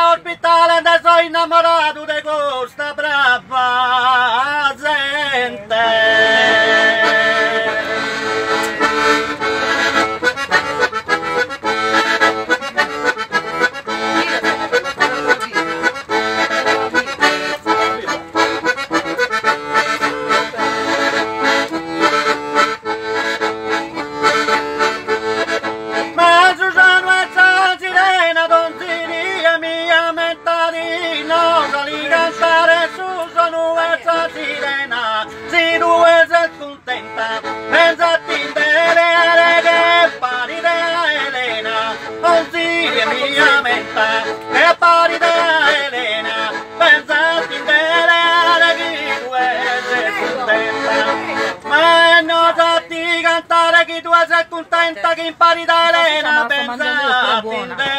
all'ospitale ne sono innamorato di questa brava gente. Si tu sei contenta, pensati bene che pari da Elena, non si mia menta, che pari da Elena, pensati bene che tu sei contenta, ma non sappi cantare che tu sei contenta, che impari da Elena, pensati bene.